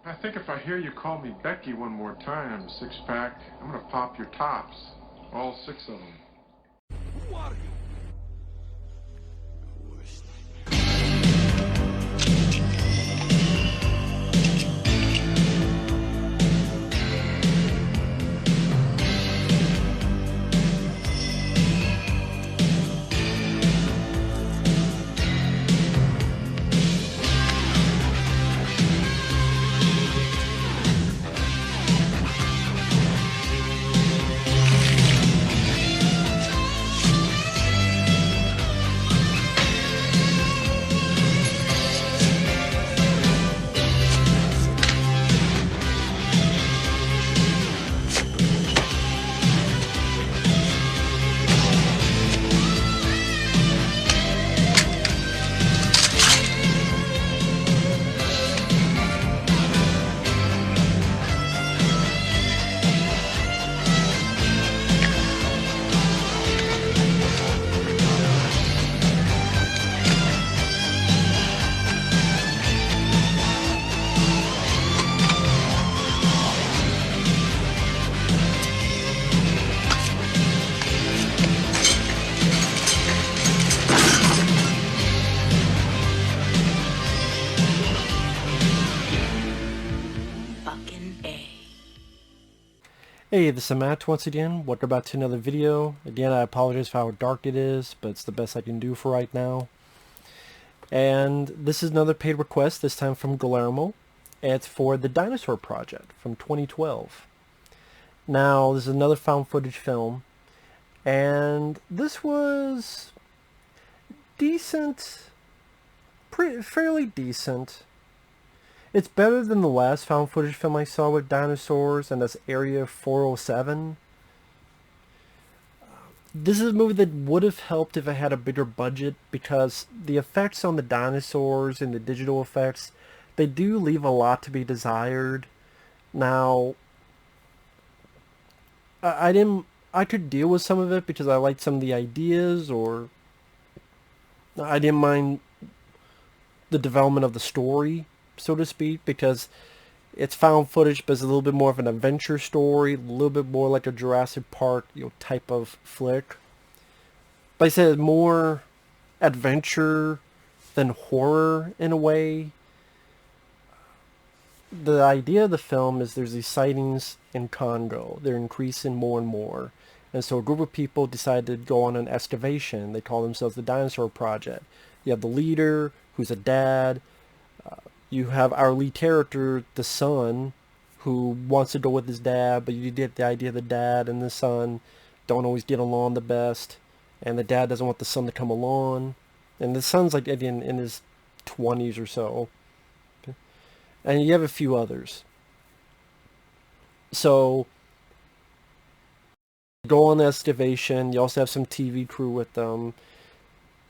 I think if I hear you call me Becky one more time, six-pack, I'm gonna pop your tops. All six of them. Who are you? Hey, this is Matt once again. Welcome back to another video. Again, I apologize for how dark it is, but it's the best I can do for right now. And this is another paid request, this time from Guillermo. It's for the Dinosaur project from 2012. Now, this is another found footage film, and this was decent, fairly decent. It's better than the last found footage film I saw with dinosaurs, and that's Area 407. This is a movie that would have helped if it had a bigger budget, because the effects on the dinosaurs and the digital effects, they do leave a lot to be desired. Now, I could deal with some of it because I liked some of the ideas, or I didn't mind the development of the story, so to speak, because it's found footage, but it's a little bit more of an adventure story, a little bit more like a Jurassic Park, type of flick. But I said more adventure than horror in a way. The idea of the film is there's these sightings in Congo. They're increasing more and more. And so a group of people decided to go on an excavation. They call themselves the Dinosaur Project. You have the leader, who's a dad. You have our lead character, the son, who wants to go with his dad, but you get the idea the dad and the son don't always get along the best, and the dad doesn't want the son to come along, and the son's like in his 20s or so, and you have a few others. So, go on the excavation. You also have some TV crew with them.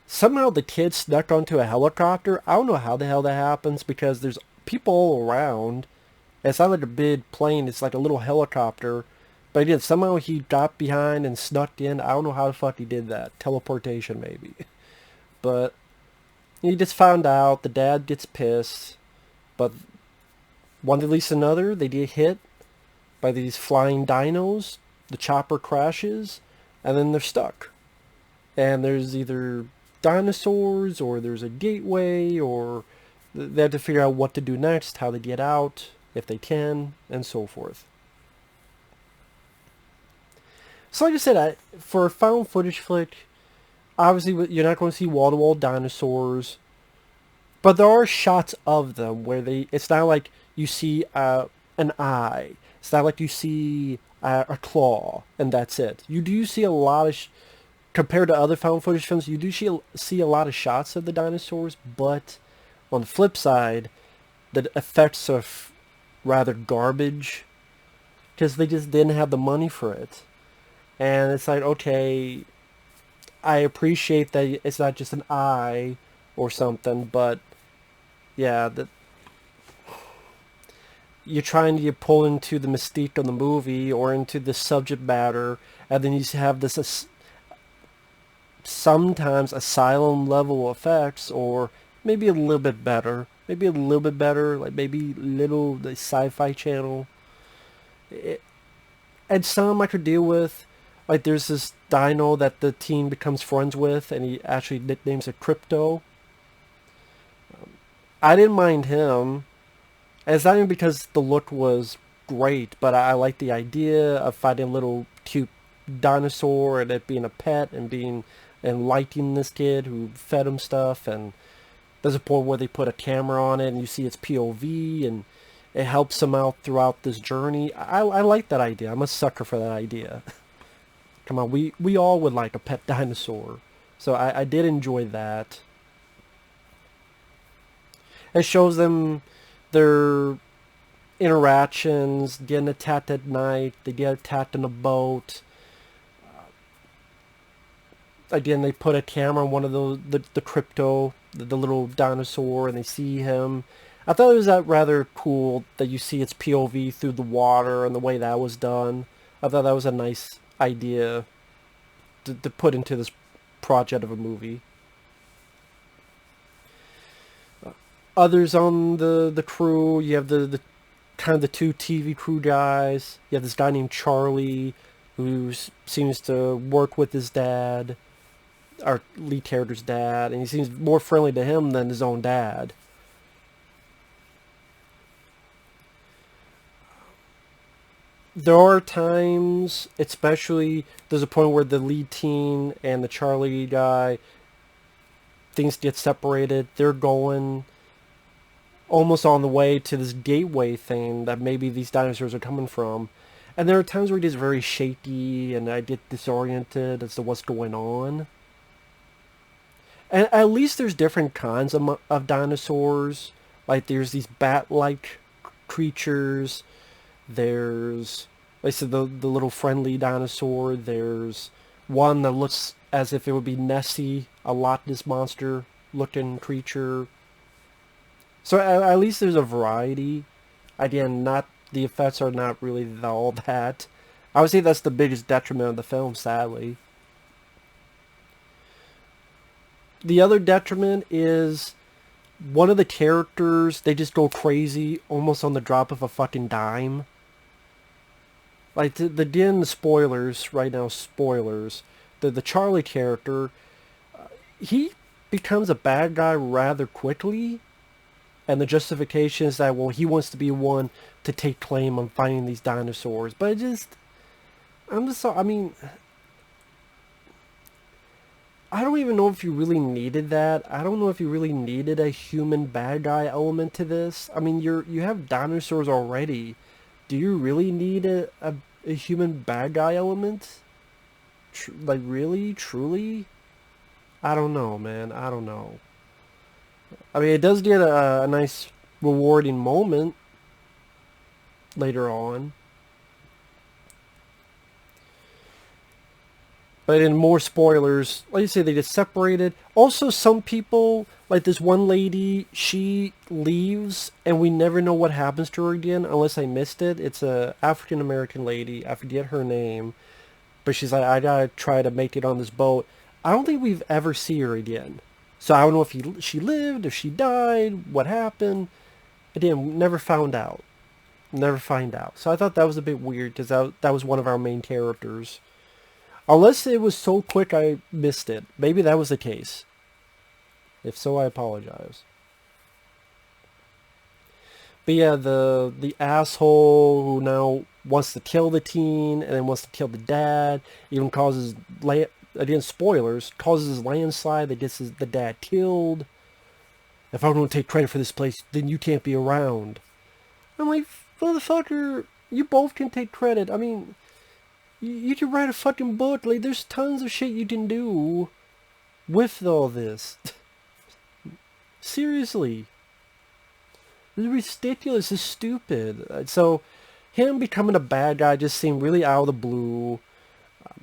Somehow the kid snuck onto a helicopter. I don't know how the hell that happens, because there's people all around. It's not like a big plane, it's like a little helicopter. But again, somehow he got behind and snuck in. I don't know how the fuck he did that. Teleportation, maybe. But he just found out. The dad gets pissed. But one at least another, they get hit by these flying dinos. The chopper crashes, and then they're stuck. And there's either dinosaurs, or there's a gateway, or they have to figure out what to do next, how to get out, if they can, and so forth. So like I said, for a found footage flick, obviously you're not going to see wall-to-wall dinosaurs, but there are shots of them where it's not like you see an eye. It's not like you see a claw, and that's it. You do see a lot of compared to other found footage films, you do see a lot of shots of the dinosaurs, but on the flip side, the effects are rather garbage, because they just didn't have the money for it. And it's like, okay, I appreciate that it's not just an eye or something, but yeah, you're trying to pull into the mystique of the movie or into the subject matter, and then you have this sometimes asylum level effects, or maybe a little bit better, maybe a little bit better, like maybe little the Sci-Fi Channel. It, and some I could deal with. Like there's this dino that the team becomes friends with, and he actually nicknames it Crypto. I didn't mind him. And it's not even because the look was great, but I like the idea of finding a little cute dinosaur and it being a pet and being and liking this kid who fed him stuff. And there's a point where they put a camera on it and you see its POV and it helps him out throughout this journey. I like that idea. I'm a sucker for that idea. Come on, we all would like a pet dinosaur. So I did enjoy that. It shows them their interactions, getting attacked at night, they get attacked in a boat. Again, they put a camera on one of those, the crypto, the little dinosaur, and they see him. I thought it was rather cool that you see its POV through the water and the way that was done. I thought that was a nice idea to put into this project of a movie. Others on the crew, you have the kind of the two TV crew guys. You have this guy named Charlie who seems to work with his dad, our lead character's dad, and he seems more friendly to him than his own dad. There are times, especially, there's a point where the lead teen and the Charlie guy, things get separated. They're going almost on the way to this gateway thing that maybe these dinosaurs are coming from. And there are times where it is very shaky and I get disoriented as to what's going on. And at least there's different kinds of dinosaurs. Like there's these bat-like creatures. There's, like I said, the little friendly dinosaur. There's one that looks as if it would be Nessie, a Loch Ness monster looking creature. So at least there's a variety. Again, not the effects are not really all that. I would say that's the biggest detriment of the film, sadly. The other detriment is one of the characters, they just go crazy almost on the drop of a fucking dime. Like, the spoilers, right now, spoilers. The Charlie character, he becomes a bad guy rather quickly. And the justification is that, well, he wants to be one to take claim on finding these dinosaurs. But I mean, I don't even know if you really needed that. I don't know if you really needed a human bad guy element to this. I mean, you have dinosaurs already. Do you really need a human bad guy element? Like, really? Truly? I don't know, man. I don't know. I mean, it does get a nice, rewarding moment later on. But in more spoilers, like you say, they get separated. Also, some people, like this one lady, she leaves and we never know what happens to her again unless I missed it. It's a African-American lady. I forget her name. But she's like, I gotta try to make it on this boat. I don't think we've ever seen her again. So I don't know if she lived, if she died, what happened. Again, never found out. Never find out. So I thought that was a bit weird because that was one of our main characters. Unless it was so quick I missed it. Maybe that was the case. If so, I apologize. But yeah, the asshole who now wants to kill the teen and then wants to kill the dad, even causes, again, spoilers, causes a landslide that gets the dad killed. If I'm going to take credit for this place, then you can't be around. I'm like, motherfucker, you both can take credit. I mean, you can write a fucking book. Like, there's tons of shit you can do with all this. Seriously. This is ridiculous. It's stupid. So, him becoming a bad guy just seemed really out of the blue.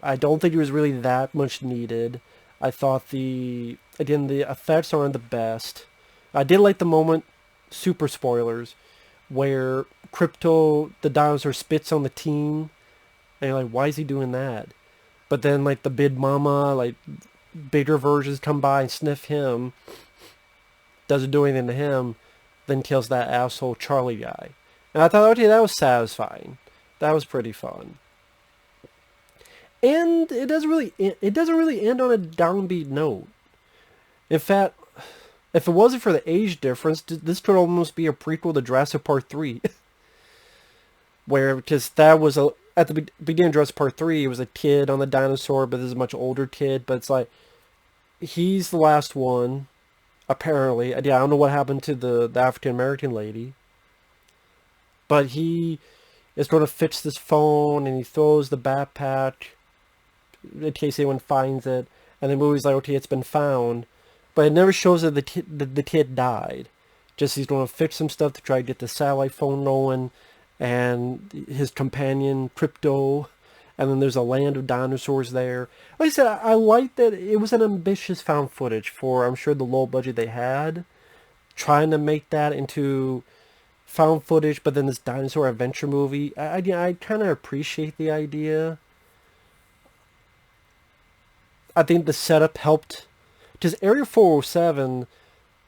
I don't think it was really that much needed. I thought the effects aren't the best. I did like the moment, super spoilers, where Crypto, the dinosaur, spits on the teen. And you're like, why is he doing that? But then, like, the big mama, like, bigger versions come by and sniff him. Doesn't do anything to him. then kills that asshole Charlie guy. And I thought, okay, that was satisfying. That was pretty fun. And it doesn't really end on a downbeat note. In fact, if it wasn't for the age difference, this could almost be a prequel to Jurassic Park 3. Where, because that was at the beginning of Jurassic Park 3, it was a kid on the dinosaur, but this is a much older kid. But it's like, he's the last one, apparently. Yeah, I don't know what happened to the African American lady. But he is going to fix this phone, and he throws the backpack in case anyone finds it. And the movie's like, okay, it's been found. But it never shows that the kid died. Just he's going to fix some stuff to try to get the satellite phone going, and his companion, Crypto, and then there's a land of dinosaurs there. Like I said, I like that it was an ambitious found footage for, I'm sure, the low budget they had. Trying to make that into found footage, but then this dinosaur adventure movie. I kind of appreciate the idea. I think the setup helped. Because Area 407,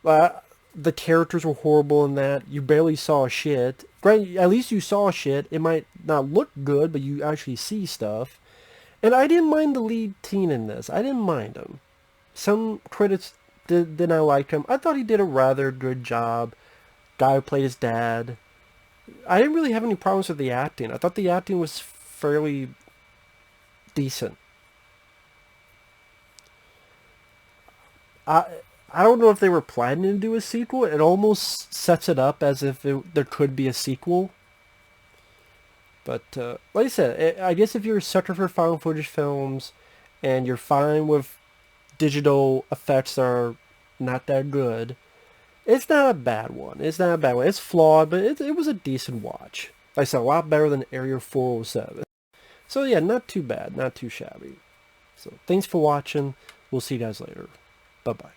the characters were horrible in that. You barely saw shit. Granted, at least you saw shit. It might not look good, but you actually see stuff. And I didn't mind the lead teen in this. I didn't mind him. Some critics did not like him. I thought he did a rather good job. Guy who played his dad. I didn't really have any problems with the acting. I thought the acting was fairly decent. I don't know if they were planning to do a sequel. It almost sets it up as if there could be a sequel. But like I said, I guess if you're a sucker for found footage films and you're fine with digital effects that are not that good, it's not a bad one. It's not a bad one. It's flawed, but it was a decent watch. Like I said, a lot better than Area 407. So yeah, not too bad. Not too shabby. So thanks for watching. We'll see you guys later. Bye-bye.